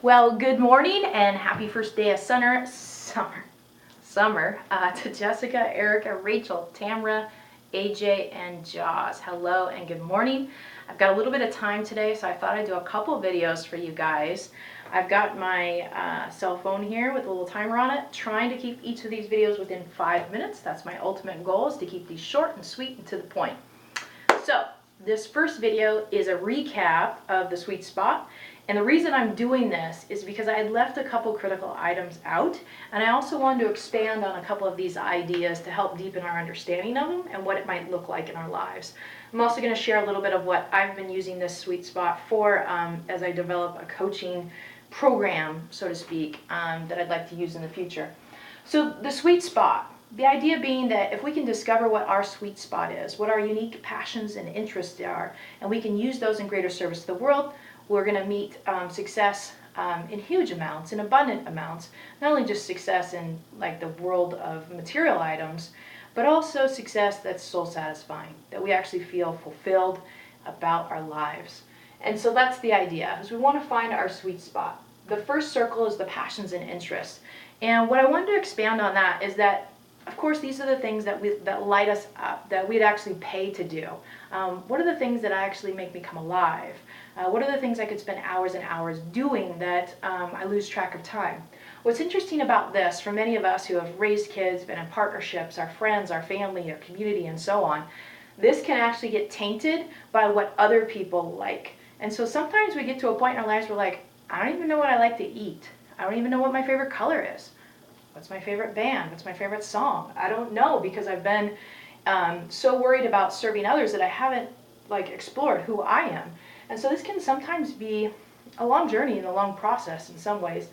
Well, good morning and happy first day of summer to Jessica, Erica, Rachel, Tamra, AJ, and Jaws. Hello and good morning. I've got a little bit of time today, so I thought I'd do a couple videos for you guys. I've got my cell phone here with a little timer on it, trying to keep each of these videos within 5 minutes. That's my ultimate goal, is to keep these short and sweet and to the point. So this first video is a recap of the sweet spot. And the reason I'm doing this is because I had left a couple critical items out, and I also wanted to expand on a couple of these ideas to help deepen our understanding of them and what it might look like in our lives. I'm also going to share a little bit of what I've been using this sweet spot for as I develop a coaching program, so to speak, that I'd like to use in the future. So the sweet spot, the idea being that if we can discover what our sweet spot is, what our unique passions and interests are, and we can use those in greater service to the world, we're going to meet success in huge amounts, in abundant amounts, not only just success in like the world of material items, but also success that's soul satisfying, that we actually feel fulfilled about our lives. And so that's the idea, is we want to find our sweet spot. The first circle is the passions and interests. And what I wanted to expand on that is that, of course, these are the things that light us up, that we'd actually pay to do. What are the things that actually make me come alive? What are the things I could spend hours and hours doing that I lose track of time? What's interesting about this, for many of us who have raised kids, been in partnerships, our friends, our family, our community, and so on, this can actually get tainted by what other people like. And so sometimes we get to a point in our lives where we're like, I don't even know what I like to eat. I don't even know what my favorite color is. What's my favorite band? What's my favorite song? I don't know, because I've been so worried about serving others that I haven't explored who I am. And so this can sometimes be a long journey and a long process in some ways.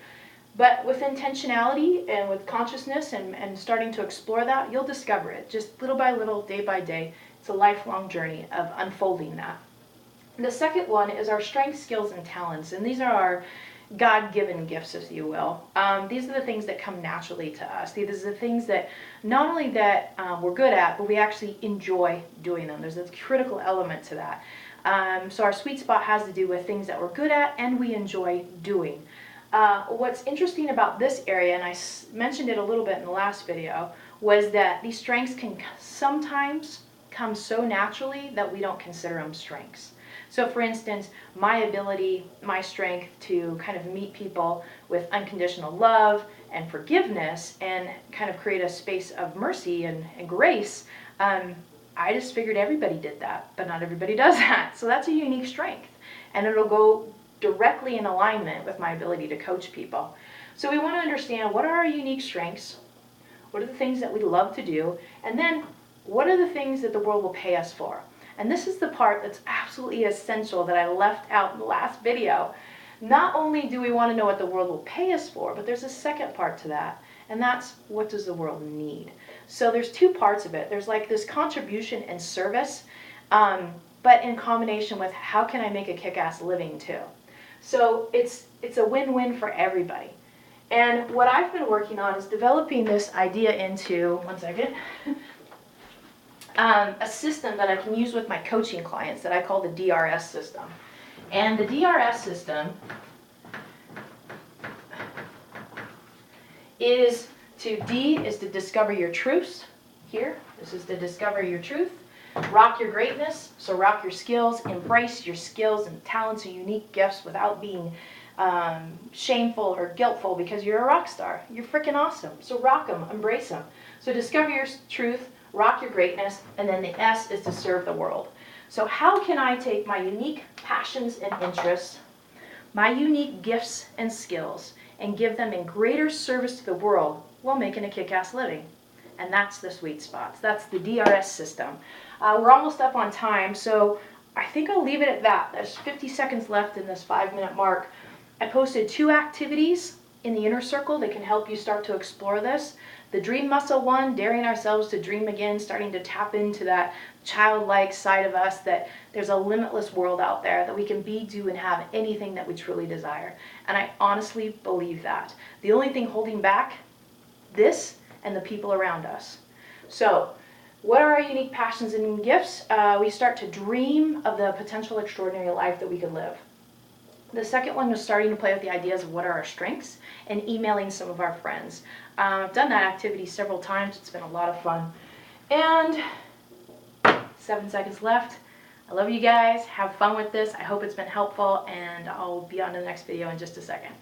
But with intentionality and with consciousness and starting to explore that, you'll discover it just little by little, day by day. It's a lifelong journey of unfolding that. And the second one is our strengths, skills, and talents. And these are our God-given gifts, if you will. These are the things that come naturally to us. These are the things that not only that we're good at, but we actually enjoy doing them. There's a critical element to that. So our sweet spot has to do with things that we're good at and we enjoy doing. What's interesting about this area, and I mentioned it a little bit in the last video, was that these strengths can sometimes come so naturally that we don't consider them strengths. So for instance, my ability, my strength to kind of meet people with unconditional love and forgiveness and kind of create a space of mercy and grace, I just figured everybody did that, but not everybody does that. So that's a unique strength, and it'll go directly in alignment with my ability to coach people. So we want to understand, what are our unique strengths? What are the things that we love to do? And then what are the things that the world will pay us for? And this is the part that's absolutely essential that I left out in the last video. Not only do we want to know what the world will pay us for, but there's a second part to that, and that's, what does the world need? So there's two parts of it. There's like this contribution and service, but in combination with how can I make a kick-ass living too. So it's a win-win for everybody. And what I've been working on is developing this idea into, one second, a system that I can use with my coaching clients that I call the DRS system. And the DRS system is D is to discover your truths. Here, this is to discover your truth. Rock your greatness, so rock your skills, embrace your skills and talents and unique gifts without being shameful or guiltful because you're a rock star. You're freaking awesome. So rock them, embrace them. So discover your truth, rock your greatness, and then the S is to serve the world. So how can I take my unique passions and interests, my unique gifts and skills, and give them in greater service to the world while making a kick-ass living? And that's the sweet spots. That's the DRS system. We're almost up on time, so I think I'll leave it at that. There's 50 seconds left in this 5-minute mark. I posted 2 activities in the inner circle that can help you start to explore this. The dream muscle one, daring ourselves to dream again, starting to tap into that childlike side of us, that there's a limitless world out there, that we can be, do, and have anything that we truly desire. And I honestly believe that. The only thing holding back this and the people around us. So what are our unique passions and gifts? We start to dream of the potential extraordinary life that we could live. The second one was starting to play with the ideas of what are our strengths and emailing some of our friends. I've done that activity several times. It's been a lot of fun. And 7 seconds left. I love you guys. Have fun with this. I hope it's been helpful, and I'll be on to the next video in just a second.